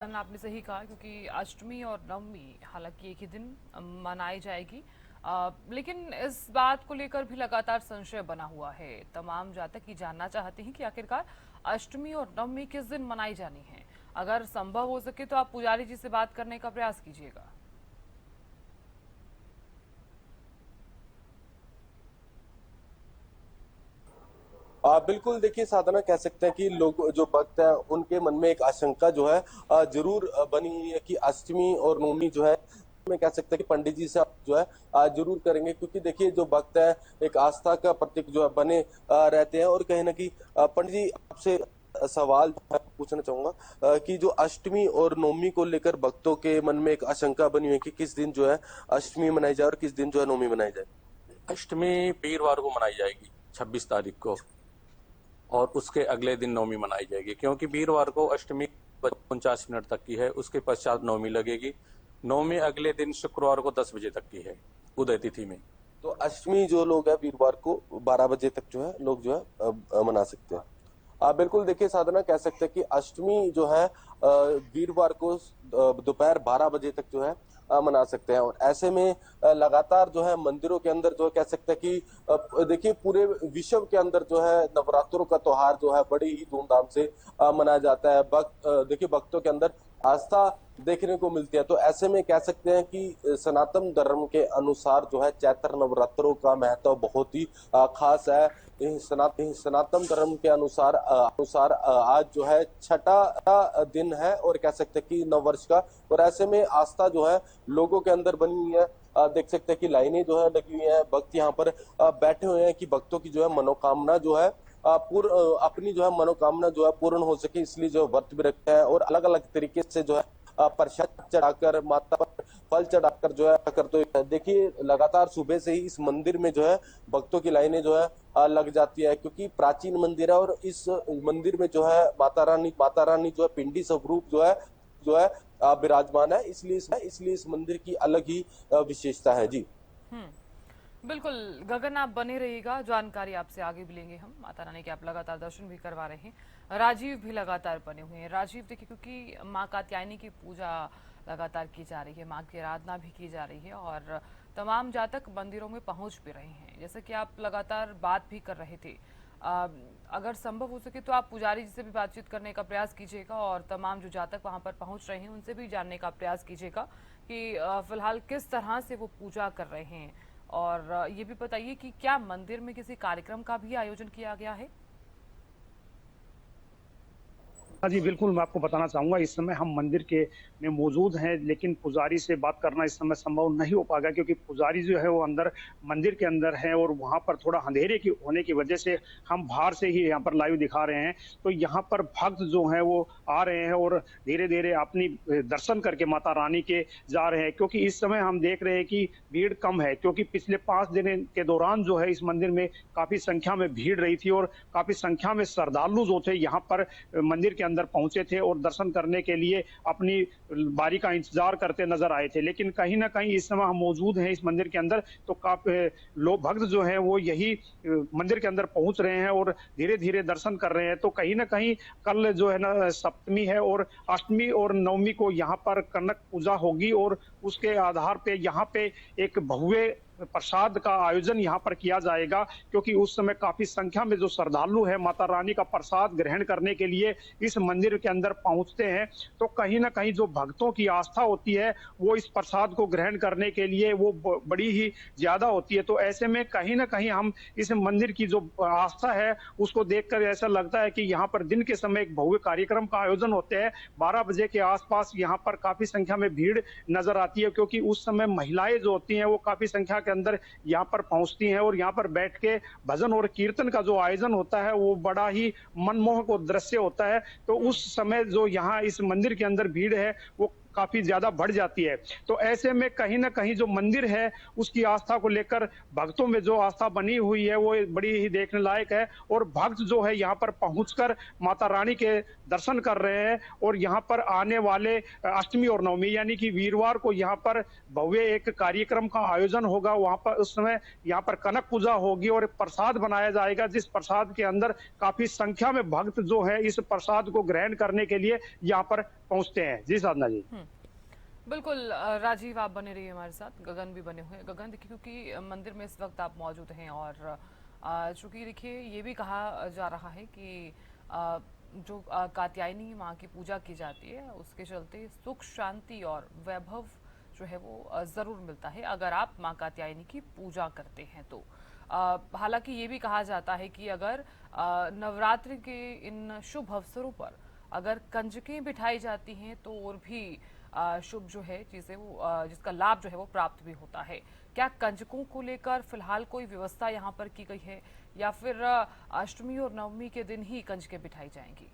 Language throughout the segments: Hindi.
आपने सही कहा क्योंकि अष्टमी और नवमी हालांकि एक ही दिन मनाई जाएगी। लेकिन इस बात को लेकर भी लगातार संशय बना हुआ है। तमाम जातक ये जानना चाहते हैं कि आखिरकार अष्टमी और नवमी किस दिन मनाई जानी है। अगर संभव हो सके तो आप पुजारी जी से बात करने का प्रयास कीजिएगा। बिल्कुल देखिए साधना कह सकते हैं कि लोग जो भक्त हैं उनके मन में एक आशंका जो है जरूर बनी हुई है कि अष्टमी और नवमी जो है मैं कह सकते हैं कि पंडित जी से आप जो है जरूर करेंगे, क्योंकि देखिए जो भक्त है एक आस्था का प्रतीक जो है बने रहते हैं। और कहीं ना कहीं पंडित जी आपसे सवाल जो है पूछना चाहूंगा कि जो अष्टमी और नवमी को लेकर भक्तों के मन में एक आशंका बनी हुई है कि किस दिन जो है अष्टमी मनाई जाए और किस दिन जो है नवमी मनाई जाए। अष्टमी वीरवार को मनाई जाएगी 26 तारीख को। और उसके अगले दिन नवमी मनाई जाएगी, क्योंकि वीरवार को अष्टमी 49 मिनट तक की है, उसके पश्चात नवमी लगेगी। नवमी अगले दिन शुक्रवार को 10 बजे तक की है, उदय तिथि में। तो अष्टमी जो लोग है वीरवार को 12 बजे तक जो है लोग जो है मना सकते हैं। बिल्कुल देखिए साधना कह सकते हैं कि अष्टमी जो है वीरवार को दोपहर 12 बजे तक जो है मना सकते हैं। और ऐसे में लगातार जो है मंदिरों के अंदर जो है कह सकते हैं कि देखिए पूरे विश्व के अंदर जो है नवरात्रों का त्योहार जो है बड़ी ही धूमधाम से मनाया जाता है। देखिए भक्तों के अंदर आस्था देखने को मिलती है। तो ऐसे में कह सकते हैं कि सनातन धर्म के अनुसार जो है चैत्र नवरात्रों का महत्व बहुत ही खास है। सनातन धर्म के अनुसार आज जो है छठा दिन है और कह सकते हैं कि नव वर्ष का। और ऐसे में आस्था जो है लोगों के अंदर बनी हुई है। देख सकते हैं कि लाइनें जो है लगी हुई है, भक्त यहाँ पर बैठे हुए हैं कि भक्तों की जो है मनोकामना जो है अपनी जो है मनोकामना जो है पूर्ण हो सके, इसलिए जो व्रत भी रखते हैं और अलग अलग तरीके से जो है प्रसाद चढ़ाकर माता पर फल चढ़ाकर जो है करते हैं। देखिए लगातार सुबह से ही इस मंदिर में जो है भक्तों की लाइनें जो है लग जाती है, क्योंकि प्राचीन मंदिर है और इस मंदिर में जो है माता रानी जो है पिंडी स्वरूप जो है विराजमान है। इसलिए इस मंदिर की अलग ही विशेषता है जी। बिल्कुल गगन, आप बने रहिएगा। जानकारी आपसे आगे भी लेंगे हम। माता रानी के आप लगातार दर्शन भी करवा रहे हैं। राजीव भी लगातार बने हुए हैं। राजीव देखिए, क्योंकि माँ कात्यायनी की पूजा लगातार की जा रही है, माँ की आराधना भी की जा रही है और तमाम जातक मंदिरों में पहुंच भी रहे हैं। जैसे कि आप लगातार बात भी कर रहे थे, अगर संभव हो सके तो आप पुजारी जी से भी बातचीत करने का प्रयास कीजिएगा और तमाम जो जातक वहां पर पहुंच रहे हैं उनसे भी जानने का प्रयास कीजिएगा कि फिलहाल किस तरह से वो पूजा कर रहे हैं। और ये भी बताइए कि क्या मंदिर में किसी कार्यक्रम का भी आयोजन किया गया है। हाँ जी, बिल्कुल, मैं आपको बताना चाहूँगा इस समय हम मंदिर के में मौजूद हैं, लेकिन पुजारी से बात करना इस समय संभव नहीं हो पाएगा, क्योंकि पुजारी जो है वो अंदर मंदिर के अंदर हैं और वहाँ पर थोड़ा अंधेरे की होने की वजह से हम बाहर से ही यहाँ पर लाइव दिखा रहे हैं। तो यहाँ पर भक्त जो हैं वो आ रहे हैं और धीरे-धीरे अपनी दर्शन करके माता रानी के जा रहे हैं, क्योंकि इस समय हम देख रहे हैं कि भीड़ कम है, क्योंकि पिछले 5 दिन के दौरान जो है इस मंदिर में काफ़ी संख्या में भीड़ रही थी और काफ़ी संख्या में श्रद्धालु जो थे यहाँ पर मंदिर के अंदर पहुंचे थे और दर्शन करने के लिए अपनी बारी का इंतजार करते नजर आए थे। लेकिन कहीं ना कहीं इस समय हम मौजूद हैं इस मंदिर के अंदर, तो काफी लोग भक्त जो हैं वो यही मंदिर के अंदर पहुंच रहे हैं और धीरे धीरे दर्शन कर रहे हैं। तो कहीं ना कहीं कल जो है ना सप्तमी है और अष्टमी और नवमी को यहाँ पर कनक पूजा होगी और उसके आधार पे यहाँ पे एक भव्य प्रसाद का आयोजन यहाँ पर किया जाएगा, क्योंकि उस समय काफी संख्या में जो श्रद्धालु है माता रानी का प्रसाद ग्रहण करने के लिए इस मंदिर के अंदर पहुंचते हैं। तो कहीं ना कहीं जो भक्तों की आस्था होती है वो इस प्रसाद को ग्रहण करने के लिए वो बड़ी ही ज्यादा होती है। तो ऐसे में कहीं ना कहीं हम इस मंदिर की जो आस्था है उसको देखकर ऐसा लगता है कि यहाँ पर दिन के समय एक भव्य कार्यक्रम का आयोजन होते हैं। 12 बजे के आसपास यहाँ पर काफी संख्या में भीड़ नजर आती है, क्योंकि उस समय महिलाएं जो होती हैं वो काफी संख्या के अंदर यहाँ पर पहुंचती हैं और यहाँ पर बैठ के भजन और कीर्तन का जो आयोजन होता है वो बड़ा ही मनमोहक दृश्य होता है। तो उस समय जो यहाँ इस मंदिर के अंदर भीड़ है वो काफी ज्यादा बढ़ जाती है। तो ऐसे में कहीं ना कहीं जो मंदिर है उसकी आस्था को लेकर भक्तों में जो आस्था बनी हुई है वो बड़ी ही देखने लायक है और भक्त जो है यहाँ पर पहुंचकर माता रानी के दर्शन कर रहे हैं। और यहाँ पर आने वाले अष्टमी और नवमी यानी कि वीरवार को यहाँ पर भव्य एक कार्यक्रम का आयोजन होगा। वहां पर उस समय यहाँ पर कनक पूजा होगी और प्रसाद बनाया जाएगा, जिस प्रसाद के अंदर काफी संख्या में भक्त जो है इस प्रसाद को ग्रहण करने के लिए यहाँ पर पहुंचते हैं। जी साधना जी। बिल्कुल राजीव आप बने रहिए हमारे साथ, गगन भी बने हुए हैं। गगन देखिए, क्योंकि मंदिर में इस वक्त आप मौजूद हैं और चूंकि देखिए ये भी कहा जा रहा है कि जो कात्यायनी माँ की पूजा की जाती है उसके चलते सुख शांति और वैभव जो है वो ज़रूर मिलता है अगर आप माँ कात्यायनी की पूजा करते हैं तो। हालांकि ये भी कहा जाता है कि अगर नवरात्रि के इन शुभ अवसरों पर अगर कंजकें बिठाई जाती हैं तो और भी शुभ जो है चीज़ें वो जिसका लाभ जो है वो प्राप्त भी होता है। क्या कंजकों को लेकर फिलहाल कोई व्यवस्था यहाँ पर की गई है या फिर अष्टमी और नवमी के दिन ही कंजकें बिठाई जाएंगी?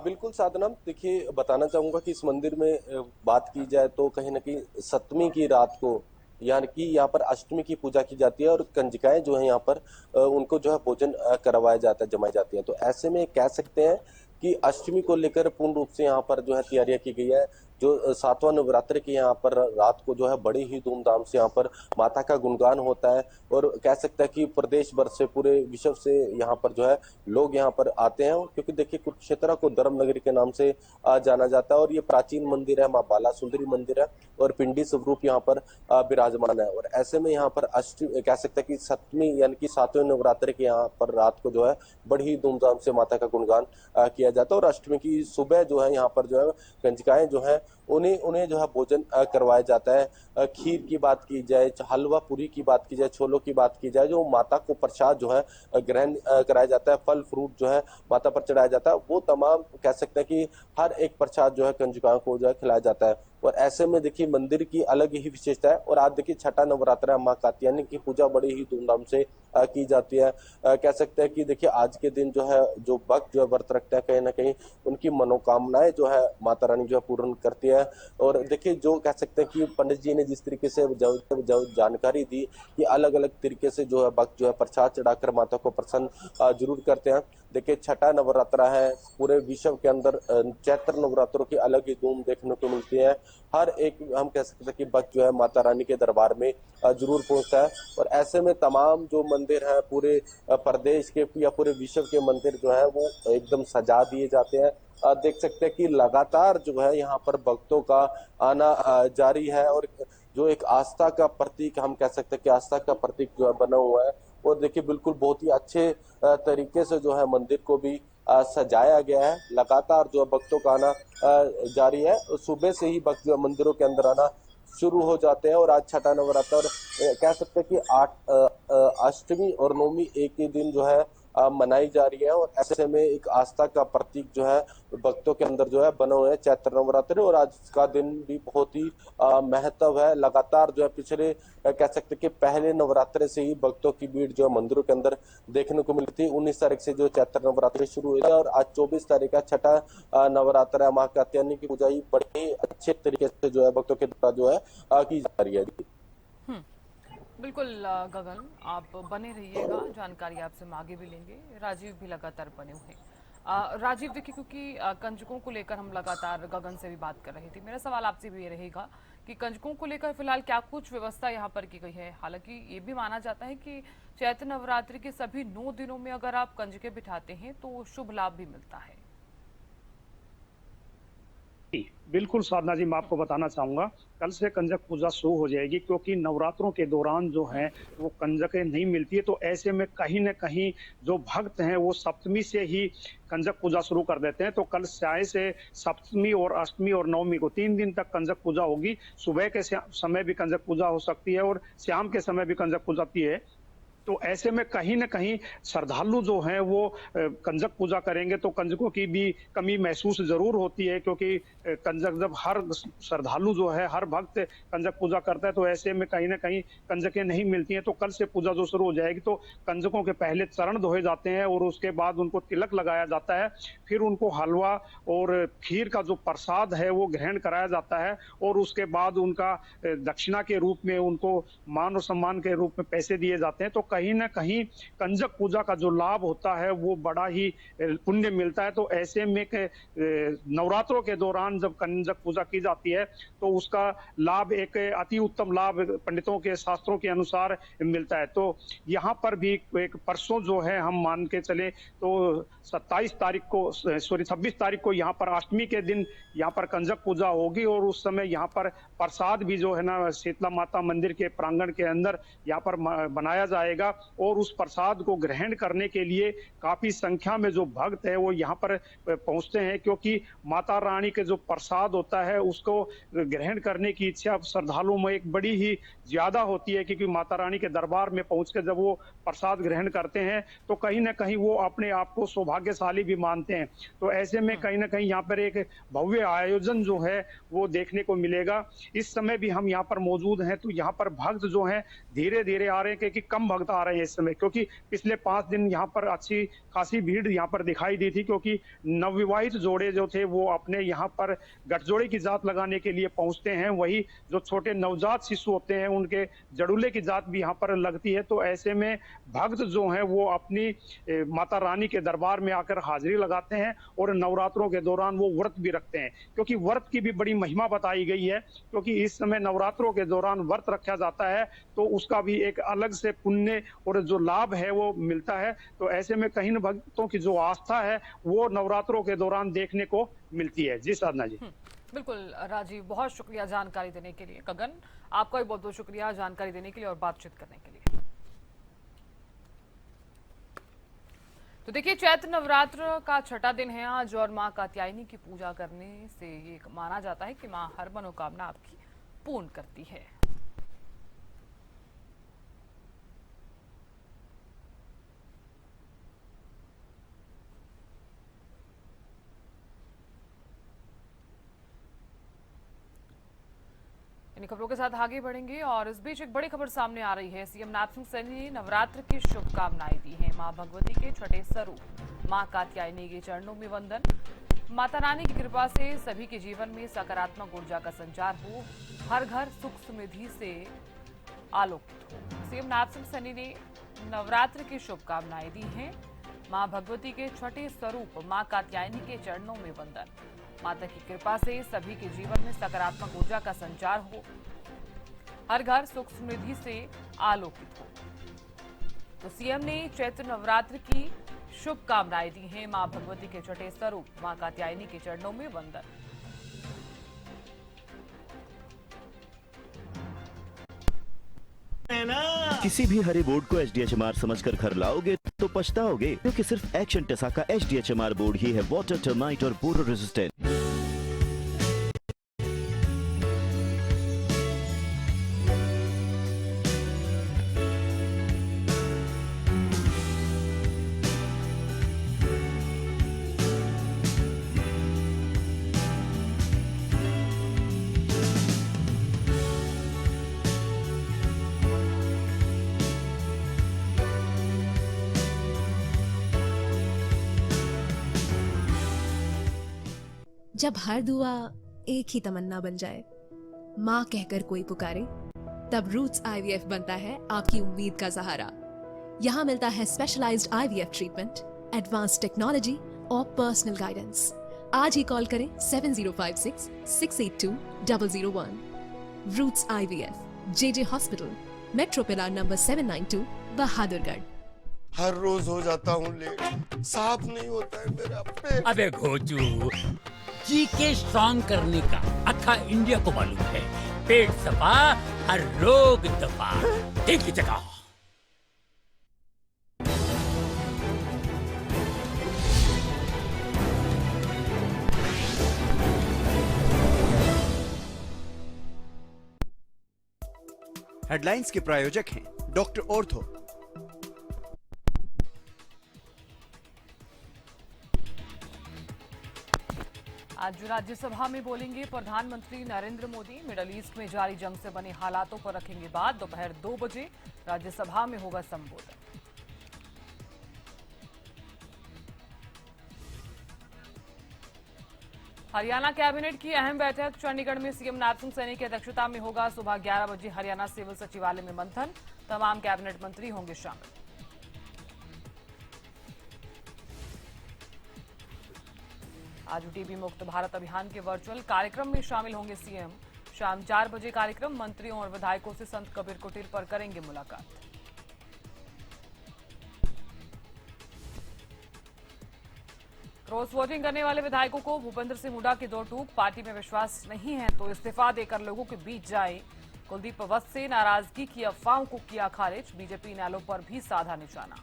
बिल्कुल साधना, देखिए बताना चाहूंगा कि इस मंदिर में बात की जाए तो कहीं ना कहीं सप्तमी की रात को यानी कि यहाँ पर अष्टमी की पूजा की जाती है और कंजकाएं जो है यहाँ पर उनको जो है भोजन करवाया जाता है, जमाई जाती है। तो ऐसे में कह सकते हैं कि अष्टमी को लेकर पूर्ण रूप से यहाँ पर जो है तैयारियां की गई है। जो सातवां नवरात्र के यहाँ पर रात को जो है बड़ी ही धूमधाम से यहाँ पर माता का गुणगान होता है और कह सकते हैं कि प्रदेश भर से, पूरे विश्व से यहाँ पर जो है लोग यहाँ पर आते हैं, क्योंकि देखिए कुरुक्षेत्र को धर्म नगरी के नाम से जाना जाता है और ये प्राचीन मंदिर है, माँ बाला सुंदरी मंदिर है और पिंडी स्वरूप यहाँ पर विराजमान है। और ऐसे में यहाँ पर कह सकते हैं कि सप्तमी यानी कि सातवें नवरात्र के यहाँ पर रात को जो है बड़ी ही धूमधाम से माता का गुणगान किया जाता है और अष्टमी की सुबह जो है यहाँ पर जो है कंजकाएं जो है उन्हें उन्हें जो है भोजन करवाया जाता है। खीर की बात की जाए, हलवा पूरी की बात की जाए, छोलों की बात की जाए, जो माता को प्रसाद जो है ग्रहण कराया जाता है, फल फ्रूट जो है माता पर चढ़ाया जाता है, वो तमाम कह सकते हैं कि हर एक प्रसाद जो है कंजकाओं को जो है खिलाया जाता है। और ऐसे में देखिए मंदिर की अलग ही विशेषता है। और आज देखिए छठा नवरात्र है, माँ कात्यायनी की पूजा बड़ी ही धूमधाम से की जाती है। कह सकते हैं कि देखिए आज के दिन जो है जो भक्त जो है व्रत रखते हैं, कहीं ना कहीं उनकी मनोकामनाएं जो है माता रानी जो है पूर्ण करती है। और देखिए जो कह सकते हैं कि पंडित जी ने जिस तरीके से जो जानकारी दी कि अलग अलग तरीके से जो है भक्त जो है प्रसाद चढ़ाकर माता को प्रसन्न जरूर करते हैं। देखिए छठा नवरात्रा है, पूरे विश्व के अंदर चैत्र नवरात्रों की अलग ही धूम देखने को मिलती है। हर एक हम कह सकते हैं कि भक्त जो है माता रानी के दरबार में जरूर पहुंचता है। और ऐसे में तमाम जो मंदिर हैं पूरे प्रदेश के या पूरे विश्व के मंदिर जो है वो एकदम सजा दिए जाते हैं। देख सकते हैं कि लगातार जो है यहाँ पर भक्तों का आना जारी है और जो एक आस्था का प्रतीक हम कह सकते हैं कि आस्था का प्रतीक जो है बना हुआ है। और देखिए बिल्कुल बहुत ही अच्छे तरीके से जो है मंदिर को भी सजाया गया है। लगातार जो भक्तों का आना जारी है। सुबह से ही भक्त जो मंदिरों के अंदर आना शुरू हो जाते हैं। और आज छठा नवरात्र और कह सकते हैं कि अष्टमी और नवमी एक ही दिन जो है मनाई जा रही है। और ऐसे में एक आस्था का प्रतीक जो है भक्तों के अंदर जो है बने हुए हैं चैत्र नवरात्रि। और आज का दिन भी बहुत ही महत्व है। लगातार जो है पिछले कह सकते कि पहले नवरात्रे से ही भक्तों की भीड़ जो है मंदिरों के अंदर देखने को मिलती है। 19 तारीख से जो चैत्र नवरात्रि शुरू हुई है और आज 24 तारीख का छठा नवरात्र है। माँ कात्यायनी की पूजा ही बड़े अच्छे तरीके से जो है भक्तों के द्वारा जो है की जा रही है। बिल्कुल गगन आप बने रहिएगा, जानकारी आपसे हम आगे भी लेंगे। राजीव भी लगातार बने हुए हैं। राजीव देखिए, क्योंकि कंजकों को लेकर हम लगातार गगन से भी बात कर रहे थे, मेरा सवाल आपसे भी ये रहेगा कि कंजकों को लेकर फिलहाल क्या कुछ व्यवस्था यहाँ पर की गई है? हालांकि ये भी माना जाता है कि चैत्र नवरात्रि के सभी 9 दिनों में अगर आप कंजके बिठाते हैं तो शुभ लाभ भी मिलता है। बिल्कुल साधना जी, मैं आपको बताना चाहूंगा कल से कंजक पूजा शुरू हो जाएगी, क्योंकि नवरात्रों के दौरान जो है वो कंजकें नहीं मिलती है। तो ऐसे में कहीं न कहीं जो भक्त हैं वो सप्तमी से ही कंजक पूजा शुरू कर देते हैं। तो कल साय से सप्तमी और अष्टमी और नवमी को 3 दिन तक कंजक पूजा होगी। सुबह के समय भी कंजक पूजा हो सकती है और शाम के समय भी कंजक पूजा होती है। तो ऐसे में कहीं न कहीं श्रद्धालु जो हैं वो कंजक पूजा करेंगे तो कंजकों की भी कमी महसूस ज़रूर होती है, क्योंकि कंजक जब हर श्रद्धालु जो है, हर भक्त कंजक पूजा करता है, तो ऐसे में कहीं न कहीं कंजकें नहीं मिलती हैं। तो कल से पूजा जो शुरू हो जाएगी तो कंजकों के पहले चरण धोए जाते हैं और उसके बाद उनको तिलक लगाया जाता है। फिर उनको हलवा और खीर का जो प्रसाद है वो ग्रहण कराया जाता है और उसके बाद उनका दक्षिणा के रूप में उनको मान और सम्मान के रूप में पैसे दिए जाते हैं। तो कहीं ना कहीं कंजक पूजा का जो लाभ होता है वो बड़ा ही पुण्य मिलता है। तो ऐसे में नवरात्रों के दौरान जब कंजक पूजा की जाती है तो उसका लाभ एक अति उत्तम लाभ पंडितों के शास्त्रों के अनुसार मिलता है। तो यहाँ पर भी एक परसों जो है हम मान के चले तो 26 तारीख को यहाँ पर अष्टमी के दिन यहाँ पर कंजक पूजा होगी और उस समय यहाँ पर प्रसाद भी जो है ना शीतला माता मंदिर के प्रांगण के अंदर यहाँ पर बनाया जाएगा और उस प्रसाद को ग्रहण करने के लिए काफी संख्या में जो भक्त है वो यहाँ पर पहुंचते हैं, क्योंकि माता रानी के जो प्रसाद होता है उसको ग्रहण करने की इच्छा श्रद्धालुओं में एक बड़ी ही ज्यादा होती है, क्योंकि माता रानी के दरबार में पहुंचकर जब वो प्रसाद ग्रहण करते हैं तो कहीं ना कहीं वो अपने आप को सौभाग्यशाली भी मानते हैं। तो ऐसे में कहीं ना कहीं यहाँ पर एक भव्य आयोजन जो है वो देखने को मिलेगा। इस समय भी हम यहाँ पर मौजूद हैं तो यहाँ पर भक्त जो हैं धीरे धीरे आ रहे हैं, क्योंकि कम भक्त आ रहे हैं इस समय, क्योंकि पिछले 5 दिन यहाँ पर अच्छी खासी भीड़ यहाँ पर दिखाई दी थी, क्योंकि नवविवाहित जोड़े जो थे वो अपने यहाँ पर गठजोड़े की जात लगाने के लिए पहुंचते हैं। वही जो छोटे नवजात शिशु होते हैं उनके जड़ूले की जात भी यहाँ पर लगती है। तो ऐसे में भक्त जो हैं वो अपनी माता रानी के दरबार में आकर हाजिरी लगाते हैं और नवरात्रों के दौरान वो व्रत भी रखते हैं, क्योंकि व्रत की भी बड़ी महिमा बताई गई है। क्योंकि इस समय नवरात्रों के दौरान व्रत रखा जाता है तो उसका भी एक अलग से पुण्य और जो लाभ है वो मिलता है। तो ऐसे में कहीं भक्तों की जो आस्था है वो नवरात्रों के दौरान देखने को मिलती है। जी साधना जी। बिल्कुल राजीव, बहुत शुक्रिया जानकारी देने के लिए। गगन, आपका भी बहुत बहुत शुक्रिया जानकारी देने के लिए और बातचीत करने के लिए। तो देखिए, चैत्र नवरात्र का छठा दिन है आज और मां कात्यायनी की पूजा करने से ये माना जाता है कि मां हर मनोकामना आपकी पूर्ण करती है। इन खबरों के साथ आगे बढ़ेंगे और इस बीच एक बड़ी खबर सामने आ रही है। सीएम नैब सिंह सैनी ने नवरात्र की शुभकामनाएं दी हैं। मां भगवती के छठे स्वरूप मां कात्यायनी के चरणों में वंदन। माता रानी की कृपा से सभी के जीवन में सकारात्मक ऊर्जा का संचार हो, हर घर सुख समृद्धि से आलोकित हो। सीएम नैब सिंह सैनी ने नवरात्र की शुभकामनाएं दी हैं। मां भगवती के छठे स्वरूप मां कात्यायनी के चरणों में वंदन। माता की कृपा से सभी के जीवन में सकारात्मक ऊर्जा का संचार हो, हर घर सुख समृद्धि से आलोकित हो। तो सीएम ने चैत्र नवरात्र की शुभकामनाएं दी हैं। मां भगवती के छठे स्वरूप मां कात्यायनी के चरणों में वंदन। किसी भी हरे बोर्ड को HDHMR समझकर घर लाओगे तो पछताओगे, क्योंकि सिर्फ एक्शन टेसा का HDHMR बोर्ड ही है वाटर, टर्माइट और बोरो रेजिस्टेंट। जब हर दुआ एक ही तमन्ना बन जाए, माँ कहकर कोई पुकारे, तब रूट्स IVF बनता है आपकी उम्मीद का सहारा। यहाँ मिलता है specialized IVF treatment, advance technology और पर्सनल गाइडेंस। आज ही कॉल करें 7056 682 001। Roots IVF, JJ hospital, metro pillar number 792, Bahadurgarh. हर रोज हो जाता हूँ लेट, साफ नहीं होता है मेरा पेट। अबे घोचू, जीके स्ट्रॉन्ग करने का अथा इंडिया को मालूम है। पेट सफा, हर रोग दफा। ठीक ही जगह। हेडलाइंस के प्रायोजक हैं डॉक्टर ऑर्थो। आज राज्यसभा में बोलेंगे प्रधानमंत्री नरेंद्र मोदी। मिडल ईस्ट में जारी जंग से बने हालातों पर रखेंगे बात। दोपहर 2 बजे राज्यसभा में होगा संबोधन। हरियाणा कैबिनेट की अहम बैठक चंडीगढ़ में सीएम नैब सिंह सैनी की अध्यक्षता में होगा। सुबह 11 बजे हरियाणा सिविल सचिवालय में मंथन। तमाम कैबिनेट मंत्री होंगे शामिल। आज टीबी मुक्त भारत अभियान के वर्चुअल कार्यक्रम में शामिल होंगे सीएम। शाम 4 बजे कार्यक्रम, मंत्रियों और विधायकों से संत कबीर कुटीर पर करेंगे मुलाकात। क्रॉस वोटिंग करने वाले विधायकों को भूपेंद्र सिंह हुड्डा की दो टूक, पार्टी में विश्वास नहीं है तो इस्तीफा देकर लोगों के बीच जाए। कुलदीप वत्स से नाराजगी की अफवाहों को किया खारिज, बीजेपी ने आलों पर भी साधा निशाना।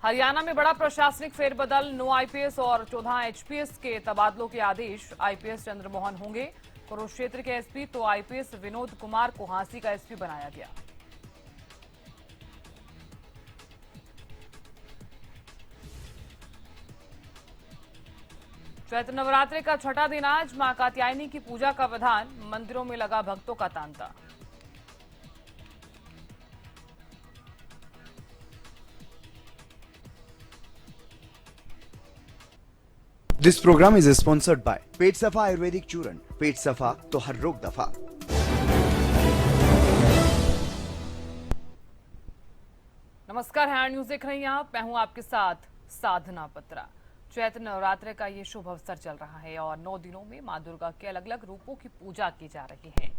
हरियाणा में बड़ा प्रशासनिक फेरबदल, 9 आईपीएस और 14 एचपीएस के तबादलों के आदेश। आईपीएस चंद्रमोहन होंगे कुरुक्षेत्र के एसपी, तो आईपीएस विनोद कुमार को हांसी का एसपी बनाया गया। चैत्र नवरात्रि का छठा दिन आज, मां कात्यायनी की पूजा का विधान, मंदिरों में लगा भक्तों का तांता। This program is sponsored by Pet Safa आयुर्वेदिक चूर्ण। पेट सफा तो हर रोग दफा। नमस्कार, हैंड न्यूज देख रही हैं आप, मैं हूं आपके साथ साधना पत्रा। चैत्र नवरात्र का ये शुभ अवसर चल रहा है और 9 दिनों में मां दुर्गा के अलग अलग रूपों की पूजा की जा रही है।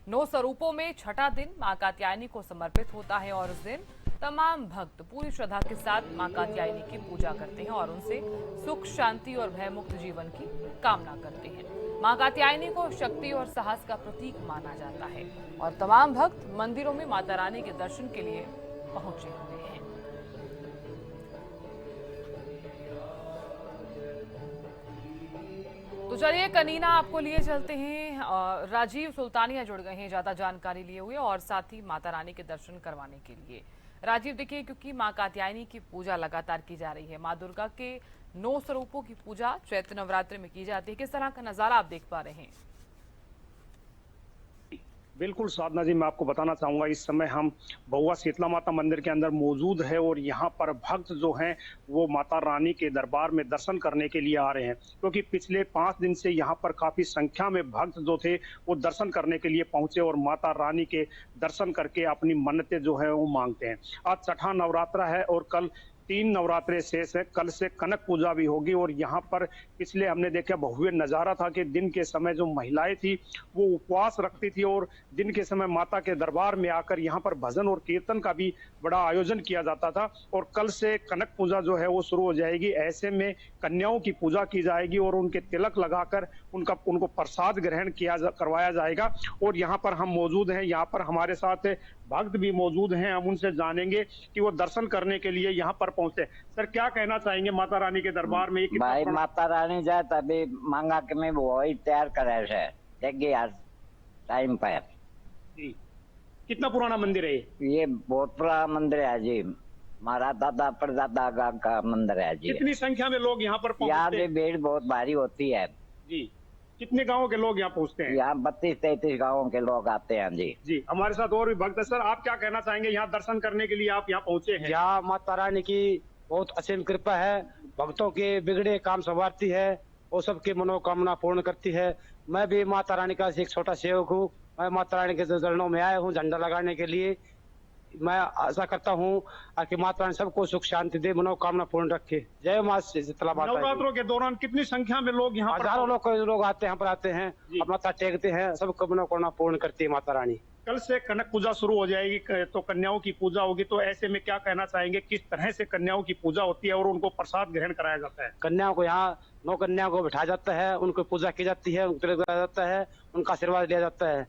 9 स्वरूपों में छठा दिन मां कात्यायनी को समर्पित होता है और उस दिन तमाम भक्त पूरी श्रद्धा के साथ मां कात्यायनी की पूजा करते हैं और उनसे सुख, शांति और भयमुक्त जीवन की कामना करते हैं। मां कात्यायनी को शक्ति और साहस का प्रतीक माना जाता है और तमाम भक्त मंदिरों में माता रानी के दर्शन के लिए पहुंचे हुए हैं। तो चलिए कनीना आपको लिए चलते हैं, राजीव सुल्तानिया जुड़ गए हैं ज्यादा जानकारी लिए हुए और साथ ही माता रानी के दर्शन करवाने के लिए। राजीव, देखिए क्योंकि मां कात्यायनी की पूजा लगातार की जा रही है, मां दुर्गा के 9 स्वरूपों की पूजा चैत्र नवरात्रि में की जाती है, किस तरह का नजारा आप देख पा रहे हैं? बिल्कुल साधना जी, मैं आपको बताना चाहूंगा इस समय हम बहुआ शीतला माता मंदिर के अंदर मौजूद है और यहाँ पर भक्त जो हैं वो माता रानी के दरबार में दर्शन करने के लिए आ रहे हैं, क्योंकि पिछले 5 दिन से यहाँ पर काफी संख्या में भक्त जो थे वो दर्शन करने के लिए पहुंचे और माता रानी के दर्शन करके अपनी मन्नतें जो है वो मांगते हैं। आज छठा नवरात्रा है और कल 3 नवरात्रे शेष है। कल से कनक पूजा भी होगी और यहाँ पर पिछले हमने देखा भव्य नजारा था कि दिन के समय जो महिलाएं थी वो उपवास रखती थी और दिन के समय माता के दरबार में आकर यहाँ पर भजन और कीर्तन का भी बड़ा आयोजन किया जाता था। और कल से कनक पूजा जो है वो शुरू हो जाएगी। ऐसे में कन्याओं की पूजा की जाएगी और उनके तिलक लगाकर उनको प्रसाद ग्रहण करवाया जाएगा। और यहाँ पर हम मौजूद हैं, यहाँ पर हमारे साथ भक्त भी मौजूद हैं, हम उनसे जानेंगे कि वो दर्शन करने के लिए यहाँ पर पहुंचे। सर, क्या कहना चाहेंगे माता रानी के दरबार में? भाई माता रानी जाए तभी मांगा के में वो ही तैयार करे है, देखिए यार टाइम पर जी। कितना पुराना मंदिर है ये? बहुत पुराना मंदिर है जी, हमारा दादा परदादा का मंदिर है जी। कितनी संख्या में लोग यहाँ पर पहुंचते हैं? यहाँ भी भीड़ बहुत भारी होती है जी। कितने गांवों के लोग यहाँ पहुँचते हैं? यहाँ 32-33 गाँवों के लोग आते हैं जी। जी, हमारे साथ और भी भक्त है। सर, आप क्या कहना चाहेंगे? यहाँ दर्शन करने के लिए आप यहाँ पहुँचे हैं। यहाँ माता रानी की बहुत असीम कृपा है, भक्तों के बिगड़े काम संवारती है और सबकी मनोकामना पूर्ण करती है। मैं भी माता रानी का एक छोटा सेवक हूँ। मैं माता रानी के चरणों में आया हूँ झंडा लगाने के लिए। मैं आशा करता हूँ कि माता रानी सबको सुख शांति दे, मनोकामना पूर्ण रखे। जय मां शीतला माता। नवरात्रों के दौरान कितनी संख्या में लोग यहाँ पर? हजारों लोग आते हैं, यहाँ पर आते हैं, माथा टेकते हैं, सबको मनोकामना पूर्ण करती है माता रानी। कल से कनक पूजा शुरू हो जाएगी तो कन्याओं की पूजा होगी, तो ऐसे में क्या कहना चाहेंगे, किस तरह से कन्याओं की पूजा होती है और उनको प्रसाद ग्रहण कराया जाता है? कन्याओं को यहाँ 9 कन्याओं को बिठाया जाता है, उनको पूजा की जाती है, उनको तिलक लगाया जाता है, उनका आशीर्वाद लिया जाता है।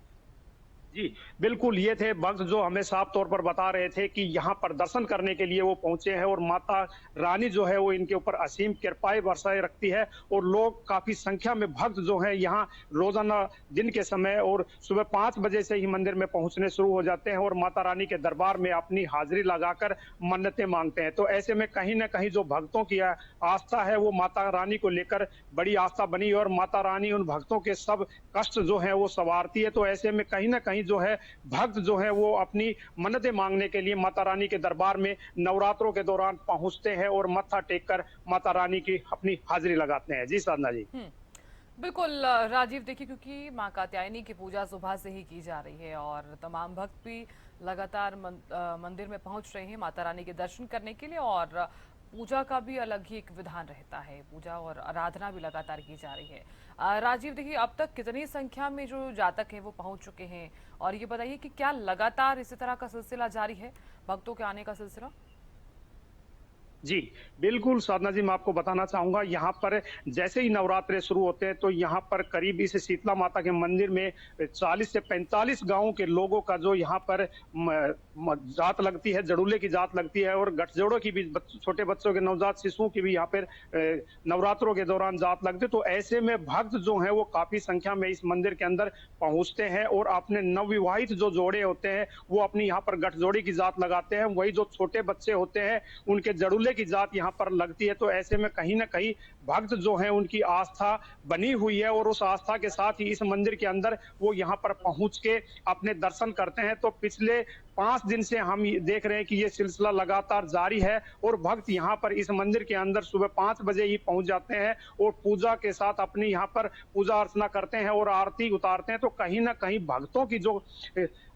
जी बिल्कुल, ये थे भक्त जो हमें साफ तौर पर बता रहे थे कि यहाँ पर दर्शन करने के लिए वो पहुंचे हैं और माता रानी जो है वो इनके ऊपर असीम कृपाएं बरसाए रखती है और लोग काफी संख्या में भक्त जो है यहाँ रोजाना दिन के समय और सुबह 5 बजे से ही मंदिर में पहुंचने शुरू हो जाते हैं और माता रानी के दरबार में अपनी हाजिरी लगाकर मन्नतें मांगते हैं। तो ऐसे में कहीं ना कहीं जो भक्तों की आस्था है वो माता रानी को लेकर बड़ी आस्था बनी और माता रानी उन भक्तों के सब कष्ट जो है वो संवारती है। तो ऐसे में कहीं ना कहीं जो है भक्त जो है वो अपनी मन्नतें मांगने के लिए माता रानी के दरबार में नवरात्रों के दौरान पहुंचते हैं और मत्था टेककर माता रानी की अपनी हाजिरी लगाते हैं। जी साधना जी। बिल्कुल राजीव, देखिए क्योंकि मां कात्यायनी की पूजा सुबह से ही की जा रही है और तमाम भक्त भी लगातार मंदिर में पहुंच रहे हैं माता रानी के दर्शन करने के लिए, और पूजा का भी अलग ही एक विधान रहता है, पूजा और आराधना भी लगातार की जा रही है। राजीव, देखिए अब तक कितनी संख्या में जो जातक हैं वो पहुंच चुके हैं, और ये बताइए कि क्या लगातार इसी तरह का सिलसिला जारी है, भक्तों के आने का सिलसिला? जी बिल्कुल साधना जी, मैं आपको बताना चाहूंगा, यहाँ पर जैसे ही नवरात्रे शुरू होते हैं तो यहाँ पर करीब इस शीतला माता के मंदिर में 40 से 45 गांवों के लोगों का जो यहाँ पर जात लगती है, जड़ूले की जात लगती है, और गठजोड़ों की भी, छोटे बच्चों के, नवजात शिशुओं की भी यहाँ पर नवरात्रों के दौरान जात लगती है। तो ऐसे में भक्त जो है वो काफी संख्या में इस मंदिर के अंदर पहुंचते हैं और अपने नवविवाहित जो जोड़े होते हैं वो अपनी यहाँ पर गठजोड़ी की जात लगाते हैं। वही जो छोटे बच्चे होते हैं उनके जड़ूले की जात यहाँ पर लगती है। तो ऐसे में कहीं ना कहीं भक्त जो है उनकी आस्था बनी हुई है, और उस आस्था के साथ ही इस मंदिर के अंदर वो यहाँ पर पहुंच के अपने दर्शन करते हैं। तो पिछले 5 दिन से हम देख रहे हैं कि ये सिलसिला लगातार जारी है, और भक्त यहाँ पर इस मंदिर के अंदर सुबह 5 बजे ही पहुंच जाते हैं और पूजा के साथ अपनी यहाँ पर पूजा अर्चना करते हैं और आरती उतारते हैं। तो कहीं ना कहीं भक्तों की जो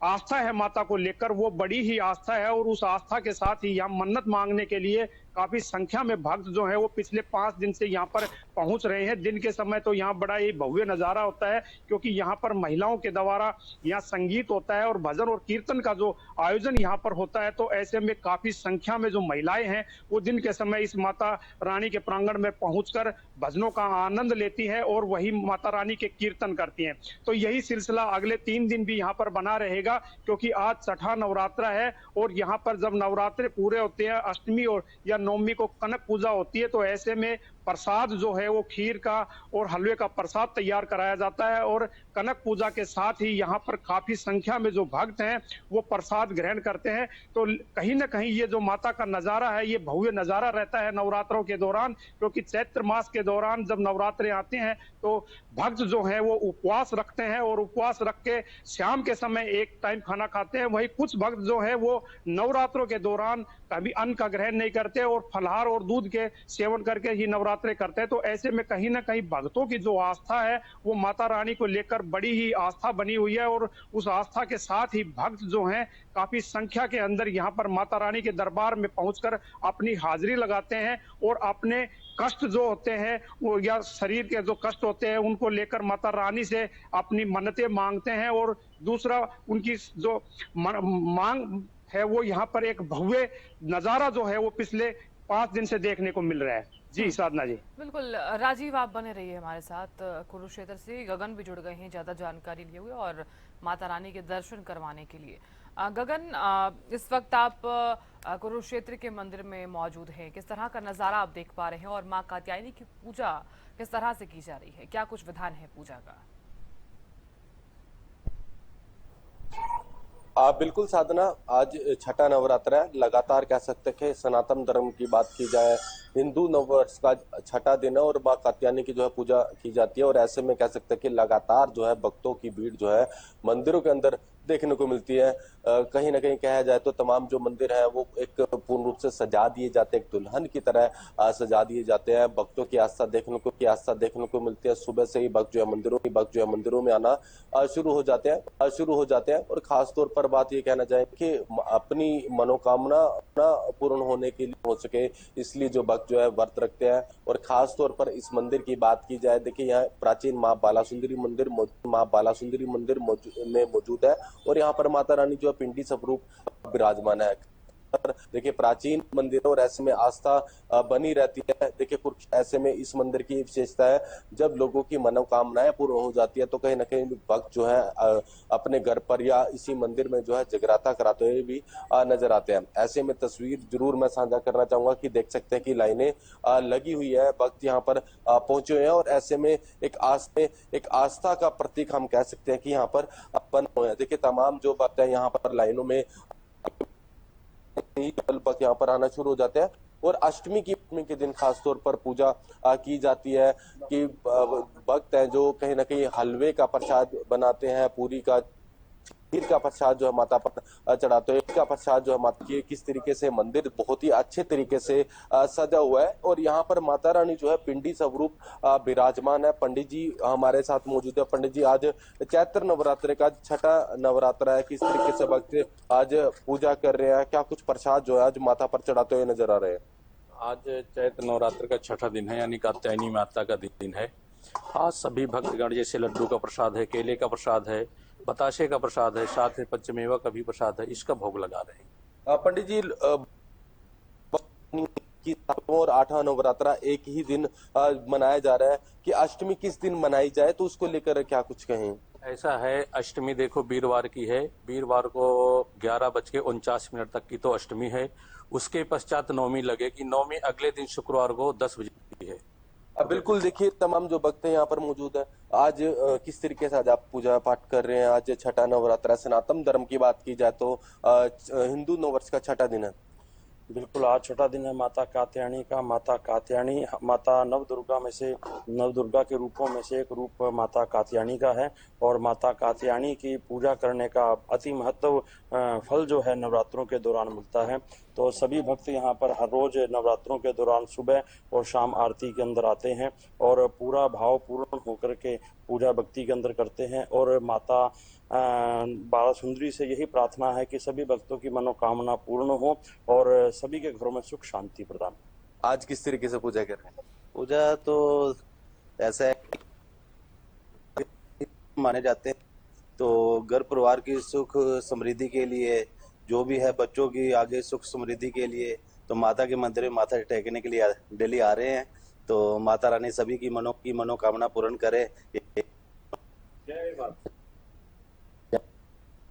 आस्था है माता को लेकर वो बड़ी ही आस्था है, और उस आस्था के साथ ही यहाँ मन्नत मांगने के लिए काफी संख्या में भक्त जो है वो पिछले 5 दिन से यहाँ पर पहुंच रहे हैं। दिन के समय तो यहाँ बड़ा ही भव्य नजारा होता है, क्योंकि यहाँ पर महिलाओं के द्वारा यहाँ संगीत होता है और भजन और कीर्तन का जो आयोजन यहाँ पर होता है। तो ऐसे में काफी संख्या में जो महिलाएं हैं वो दिन के समय इस माता रानी के प्रांगण में पहुंचकर भजनों का आनंद लेती है और वही माता रानी के कीर्तन करती हैं। तो यही सिलसिला अगले 3 दिन भी यहाँ पर बना रहेगा, क्योंकि आज छठा नवरात्रा है, और यहाँ पर जब नवरात्रे पूरे होते हैं, अष्टमी और या नवमी को कनक पूजा होती है, तो ऐसे में प्रसाद जो है वो खीर का और हलवे का प्रसाद तैयार कराया जाता है। और कनक पूजा के साथ ही यहाँ पर काफी संख्या में जो भक्त हैं वो प्रसाद ग्रहण करते हैं। तो कहीं ना कहीं ये जो माता का नजारा है ये भव्य नजारा रहता है नवरात्रों के दौरान, क्योंकि चैत्र मास के दौरान जब नवरात्रे आते हैं तो भक्त जो है वो उपवास रखते हैं, और उपवास रख के शाम के समय एक टाइम खाना खाते हैं। वही कुछ भक्त जो है वो नवरात्रों के दौरान कभी अन्न का ग्रहण नहीं करते और फलाहार और दूध के सेवन करके ही नवरात्रे करते हैं। तो ऐसे में कहीं ना कहीं भक्तों की जो आस्था है वो माता रानी को लेकर बड़ी ही आस्था बनी हुई है, और उस आस्था के साथ ही भक्त जो हैं काफी संख्या के अंदर यहाँ पर माता रानी के दरबार में पहुंचकर अपनी हाजिरी लगाते हैं, और अपने कष्ट जो होते हैं वो या शरीर के जो कष्ट होते हैं उनको लेकर माता रानी से अपनी मन्नतें मांगते हैं। और दूसरा उनकी जो मांग है वो यहाँ पर एक भव्य नजारा जो है वो पिछले 5 दिन से देखने को मिल रहा है। जी साधना जी। बिल्कुल राजीव, आप बने रहिए हमारे साथ। कुरुक्षेत्र से गगन भी जुड़ गए हैं ज्यादा जानकारी लिए हुए और माता रानी के दर्शन करवाने के लिए। गगन, इस वक्त आप कुरुक्षेत्र के मंदिर में मौजूद हैं, किस तरह का नजारा आप देख पा रहे हैं, और माँ कात्यायनी की पूजा किस तरह से की जा रही है, क्या कुछ विधान है पूजा का? बिल्कुल साधना, आज छठा नवरात्र है। लगातार कह सकते हैं सनातन धर्म की बात की जाए, हिंदू नववर्ष का छठा दिन है और माँ कात्यायनी की जो है पूजा की जाती है। और ऐसे में कह सकते हैं कि लगातार जो है भक्तों की भीड़ जो है मंदिरों के अंदर देखने को मिलती है। कहीं ना कहीं कहा जाए तो तमाम जो मंदिर है वो एक पूर्ण रूप से सजा दिए जाते हैं, एक दुल्हन की तरह सजा दिए जाते हैं। भक्तों की आस्था देखने को मिलती है। सुबह से ही भक्त जो है मंदिरों में आना शुरू हो जाते हैं। और खास तौर पर बात ये कहना चाहें कि अपनी मनोकामना पूर्ण होने के लिए हो सके, इसलिए जो भक्त जो है व्रत रखते हैं। और खास तौर पर इस मंदिर की बात की जाए, देखिए यहाँ प्राचीन माँ बालासुंदरी मंदिर में मौजूद है, और यहाँ पर माता रानी जो है पिंडी स्वरूप विराजमान है। देखिए प्राचीन मंदिर और ऐसे में आस्था बनी रहती है। देखिए ऐसे में इस मंदिर की विशेषता है, जब लोगों की मनोकामनाएं पूर्ण हो जाती है तो कहीं ना कहीं भक्त जो है अपने घर पर या इसी मंदिर में जो है जगराता कराते हुए भी नजर आते हैं। ऐसे में तस्वीर जरूर मैं साझा करना चाहूंगा कि देख सकते हैं कि लाइनें लगी हुई है, भक्त यहाँ पर पहुंचे हुए हैं, और ऐसे में एक आस्था का प्रतीक हम कह सकते हैं कि यहाँ पर बन हुए हैं। देखिए तमाम जो भक्त है यहाँ पर लाइनों में भक्त यहाँ पर आना शुरू हो जाते हैं। और अष्टमी के दिन खास तौर पर पूजा की जाती है कि भक्त हैं जो कहीं ना कहीं हलवे का प्रसाद बनाते हैं, पूरी का खीर का प्रसाद जो है माता पर चढ़ाते हैं। का प्रसाद जो है माता की किस तरीके से मंदिर बहुत ही अच्छे तरीके से सजा हुआ है और यहाँ पर माता रानी जो है पिंडी स्वरूप विराजमान है। पंडित जी हमारे साथ मौजूद है। पंडित जी, आज चैत्र नवरात्र का छठा नवरात्र है, किस तरीके से भक्त आज पूजा कर रहे हैं, क्या कुछ प्रसाद जो है आज माता पर चढ़ाते हुए नजर आ रहे हैं? आज चैत्र नवरात्र का छठा दिन है, यानी कात्यायनी माता का दिन है। आज सभी भक्तगण जैसे लड्डू का प्रसाद है, केले का प्रसाद है, बताशे का प्रसाद है, साथ में पंचमेवा का भी प्रसाद है, इसका भोग लगा रहे हैं। पंडित जी, की सातवां और आठवां नवरात्रा एक ही दिन मनाया जा रहा है कि अष्टमी किस दिन मनाई जाए, तो उसको लेकर क्या कुछ कहें? ऐसा है, अष्टमी देखो वीरवार की है। वीरवार को 11:49 तक की तो अष्टमी है। उसके पश्चात नवमी लगेगी। नवमी अगले दिन शुक्रवार को 10 बजे की है। बिल्कुल, देखिए तमाम जो भक्त हैं यहाँ पर मौजूद है। आज किस तरीके से आज आप पूजा पाठ कर रहे हैं? आज छठा नवरात्र है। सनातन धर्म की बात की जाए तो हिंदू नववर्ष का छठा दिन है। बिल्कुल, आज छठा दिन है माता कात्यायनी का। माता कात्यायनी माता नवदुर्गा में से, नवदुर्गा के रूपों में से एक रूप माता कात्यायनी का है और माता कात्यायनी की पूजा करने का अति महत्व फल जो है नवरात्रों के दौरान मिलता है। तो सभी भक्त यहाँ पर हर रोज नवरात्रों के दौरान सुबह और शाम आरती के अंदर आते हैं और पूरा भावपूर्ण होकर के पूजा भक्ति के अंदर करते हैं और माता बाला सुंदरी से यही प्रार्थना है कि सभी भक्तों की मनोकामना पूर्ण हो और सभी के घरों में सुख शांति प्रदान। आज किस तरीके से पूजा कर रहे हैं? पूजा तो ऐसा है माने जाते हैं, तो घर परिवार की सुख समृद्धि के लिए, जो भी है बच्चों की आगे सुख समृद्धि के लिए, तो माता के मंदिर में माथा टेकने के लिए डेली आ रहे हैं। तो माता रानी सभी की मनोकामना पूर्ण करे।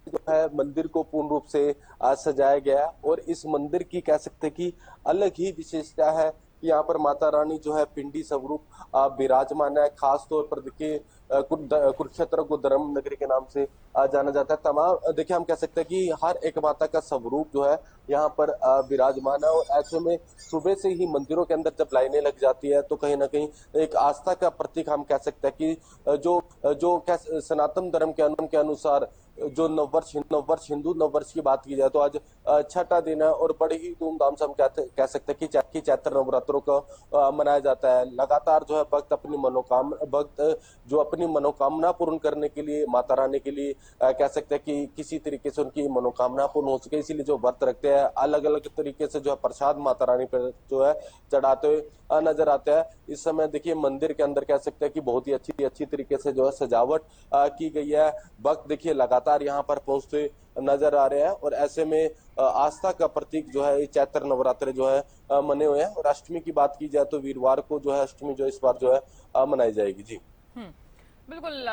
जो है मंदिर को पूर्ण रूप से सजाया गया और इस मंदिर की कह सकते कि अलग ही विशेषता है कि यहाँ पर माता रानी जो है पिंडी स्वरूप विराजमान है। खास तौर पर देखिए कुरुक्षेत्र को धर्म नगरी के नाम से जाना जाता है। तमाम देखिए हम कह सकते हैं कि हर एक माता का स्वरूप जो है यहाँ पर विराजमान है और ऐसे में सुबह से ही मंदिरों के अंदर जब लाइनें लग जाती है तो कहीं ना कहीं एक आस्था का प्रतीक हम कह सकते हैं कि जो सनातन धर्म के अनुसार जो नववर्ष हिंदू नववर्ष की बात की जाए तो आज छठा दिन है और बड़े ही धूमधाम से हम कह सकते हैं कि चैत्र नवरात्रों का मनाया जाता है। लगातार जो है भक्त जो अपनी मनोकामना पूर्ण करने के लिए माता रानी के लिए कह सकते हैं कि किसी तरीके से उनकी मनोकामना पूर्ण हो सके, इसीलिए जो व्रत रखते हैं अलग अलग तरीके से जो है प्रसाद माता रानी पर जो है चढ़ाते हुए नजर आते हैं। इस समय देखिए मंदिर के अंदर कह सकते हैं कि बहुत ही अच्छी तरीके से जो है सजावट की गई है। भक्त देखिए लगातार यहाँ पर पहुंचते नजर आ रहे हैं और ऐसे में आस्था का प्रतीक जो है चैत्र नवरात्र जो है मने हुए हैं। और अष्टमी की बात की जाए तो वीरवार को जो है अष्टमी जो इस बार जो है मनाई जाएगी। जी बिल्कुल।